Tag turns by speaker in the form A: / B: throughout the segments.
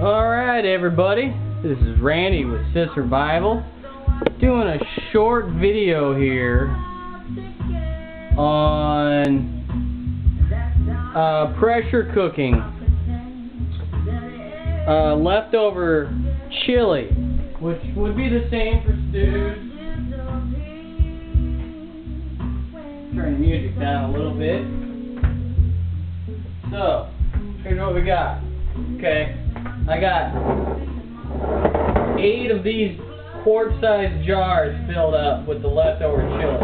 A: Alright everybody, this is Randy with Sis Survival, doing a short video here on pressure cooking leftover chili, which would be the same for stews. Turn the music down a little bit. So, here's what we got. Okay, I got 8 of these quart-sized jars filled up with the leftover chili,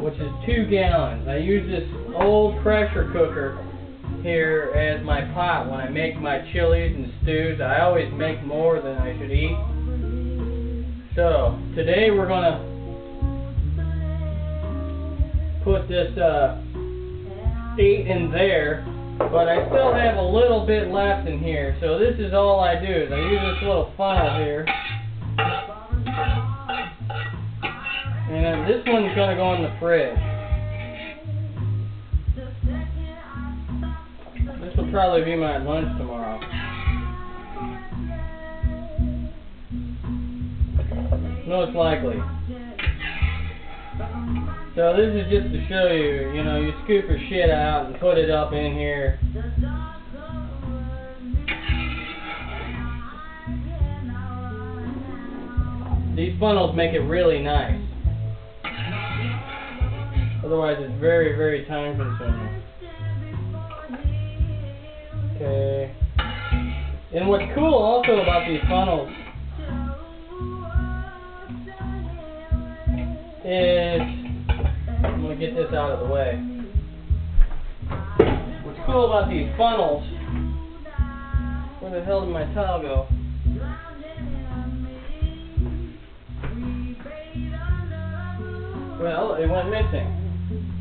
A: which is 2 gallons. I use this old pressure cooker here as my pot when I make my chilies and stews. I always make more than I should eat. So, today we're gonna put this 8 in there. But I still have a little bit left in here, so this is all I do, is I use this little funnel here. And this one's going to go in the fridge. This will probably be my lunch tomorrow. Most likely. So this is just to show you, you scoop your shit out and put it up in here. These funnels make it really nice. Otherwise it's very, very time consuming. Okay. And what's cool also about these funnels is, I'm going to get this out of the way. What's cool about these funnels, where the hell did my towel go? Well, it went missing.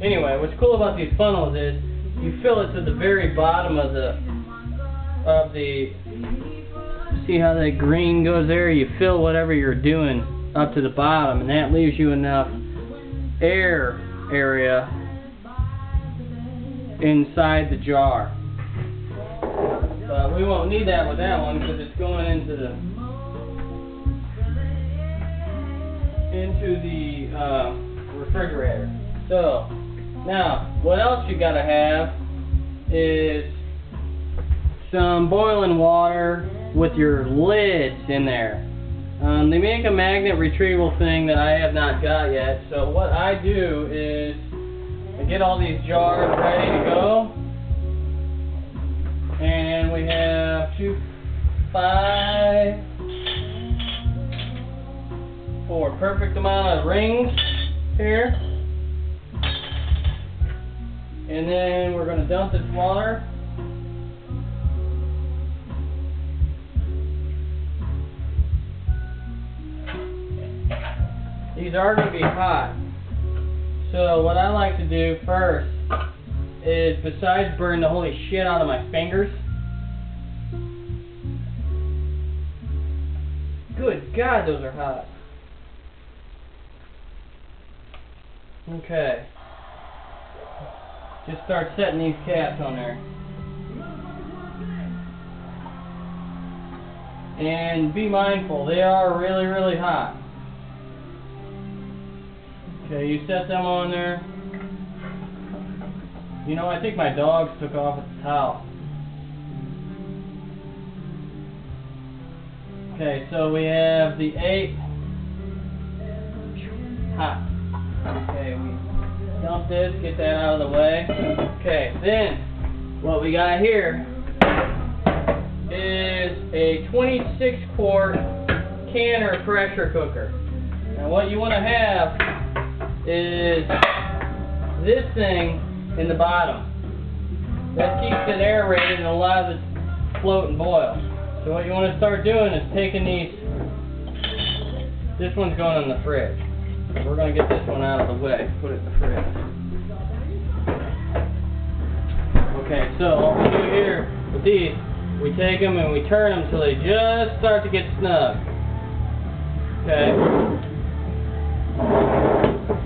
A: Anyway, what's cool about these funnels is you fill it to the very bottom of the see how that green goes there? You fill whatever you're doing up to the bottom, and that leaves you enough air area inside the jar. But we won't need that with that one because it's going into the refrigerator. So now what else you gotta have is some boiling water with your lids in there. They make a magnet retrieval thing that I have not got yet. So what I do is I get all these jars ready to go. And we have 2, 5, 4. Perfect amount of rings here. And then we're going to dump this water. These are going to be hot. So what I like to do first is, besides burn the holy shit out of my fingers. Good God, those are hot. Okay. Just start setting these caps on there. And be mindful, they are really, really hot. Okay, you set them on there. I think my dogs took off with the towel. Okay, so we have the 8. Hot. Okay, we dump this, get that out of the way. Okay, then what we got here is a 26 quart canner pressure cooker. Now what you want to have is this thing in the bottom. That keeps it aerated and allows it to float and boil. So what you want to start doing is taking these, this one's going in the fridge. We're going to get this one out of the way, put it in the fridge. Okay, so what we do here with these, we take them and we turn them until they just start to get snug. Okay.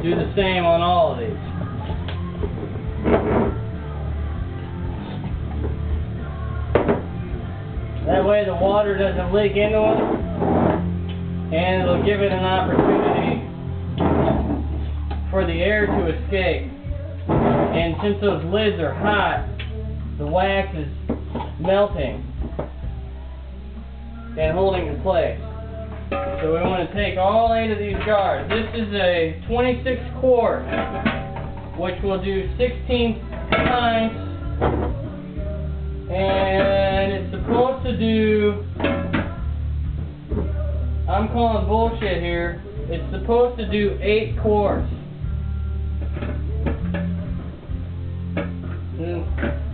A: Do the same on all of these. That way the water doesn't leak into it, and it'll give it an opportunity for the air to escape. And since those lids are hot, the wax is melting and holding in place. So we want to take all 8 of these jars. This is a 26 quart, which will do 16 pints, and it's supposed to do, I'm calling bullshit here, it's supposed to do 8 quarts.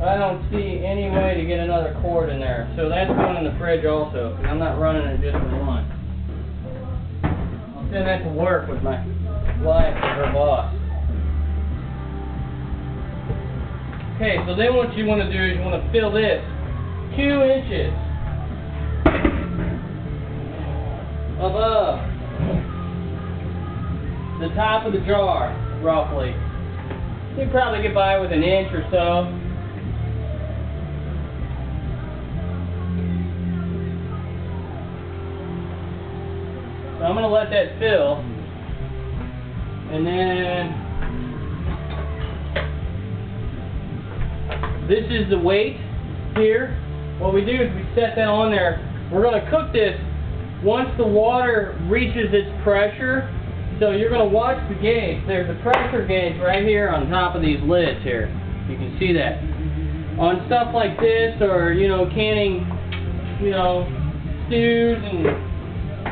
A: I don't see any way to get another quart in there, so that's going in the fridge also, because I'm not running it just for one. I'll send that to work with my wife and her boss. Okay, so then what you want to do is you want to fill this 2 inches above the top of the jar, roughly. You can probably get by with an inch or so. So I'm going to let that fill, and then this is the weight here. What we do is we set that on there. We're going to cook this once the water reaches its pressure. So you're going to watch the gauge. There's a pressure gauge right here on top of these lids here. You can see that. On stuff like this, or, you know, canning, you know, stews and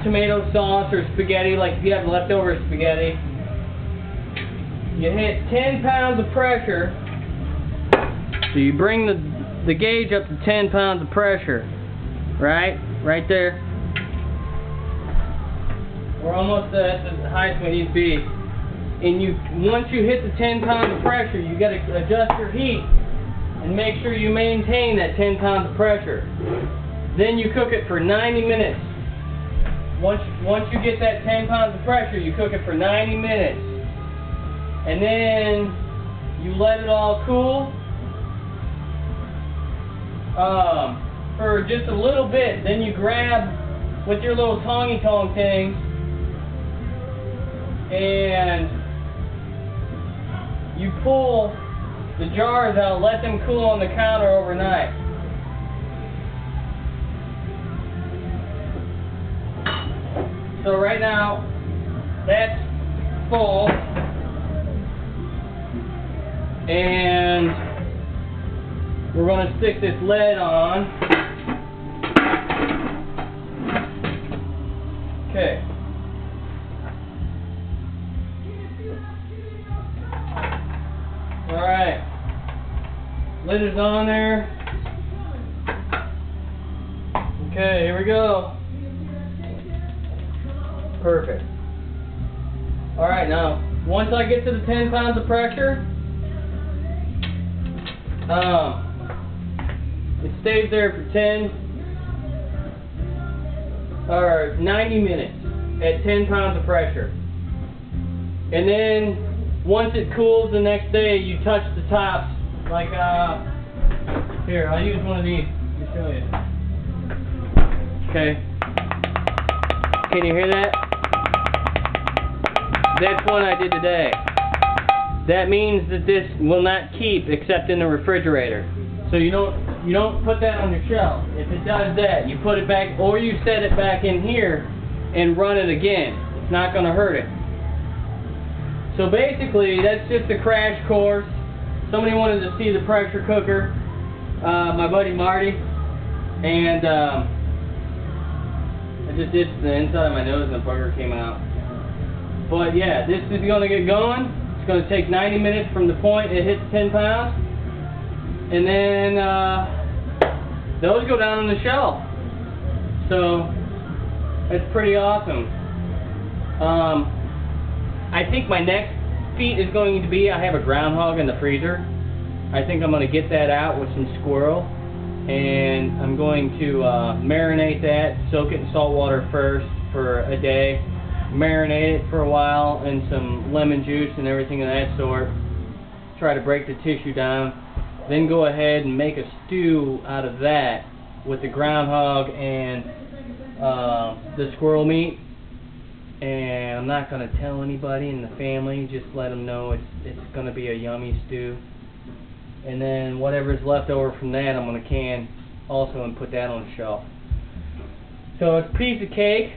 A: tomato sauce or spaghetti, like if you have leftover spaghetti, you hit 10 pounds of pressure. So you bring the gauge up to 10 pounds of pressure. Right there. We're almost at the highest we need to be. And once you hit the 10 pounds of pressure, you got to adjust your heat and make sure you maintain that 10 pounds of pressure. Then you cook it for 90 minutes. Once you get that 10 pounds of pressure, you cook it for 90 minutes. And then you let it all cool for just a little bit. Then you grab with your little tongy tong thing and you pull the jars out, let them cool on the counter overnight. So right now, that's full, and we're going to stick this lid on. Okay. Alright. Lid is on there. Okay, here we go. Perfect. Alright, now, once I get to the 10 pounds of pressure, it stays there for 90 minutes at 10 pounds of pressure. And then, once it cools the next day, you touch the tops, like, here, I'll use one of these to show you. Okay. Can you hear that? That's one I did today. That means that this will not keep except in the refrigerator. So you don't put that on your shelf. If it does that, you put it back, or you set it back in here and run it again. It's not going to hurt it. So basically, that's just a crash course. Somebody wanted to see the pressure cooker, my buddy Marty, and I just did the inside of my nose and the booger came out. But yeah, this is going to get going. It's going to take 90 minutes from the point it hits 10 pounds. And then those go down on the shelf. So that's pretty awesome. I think my next feat is going to be, I have a groundhog in the freezer. I think I'm going to get that out with some squirrel. And I'm going to marinate that, soak it in salt water first for a day. Marinate it for a while in some lemon juice and everything of that sort. Try to break the tissue down. Then go ahead and make a stew out of that with the groundhog and the squirrel meat. And I'm not going to tell anybody in the family, just let them know it's going to be a yummy stew. And then whatever's left over from that, I'm going to can also and put that on the shelf. So it's a piece of cake.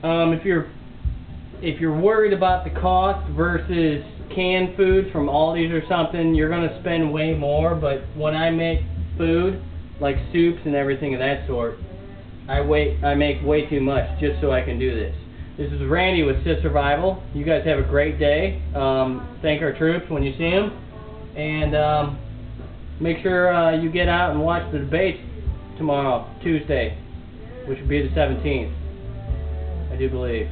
A: If you're worried about the cost versus canned foods from Aldi's or something, you're going to spend way more. But when I make food, like soups and everything of that sort, I make way too much just so I can do this. This is Randy with Sis Survival. You guys have a great day. Thank our troops when you see them. And make sure you get out and watch the debates tomorrow, Tuesday, which will be the 17th, I do believe.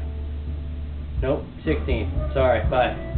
A: Nope, 16th. Sorry, bye.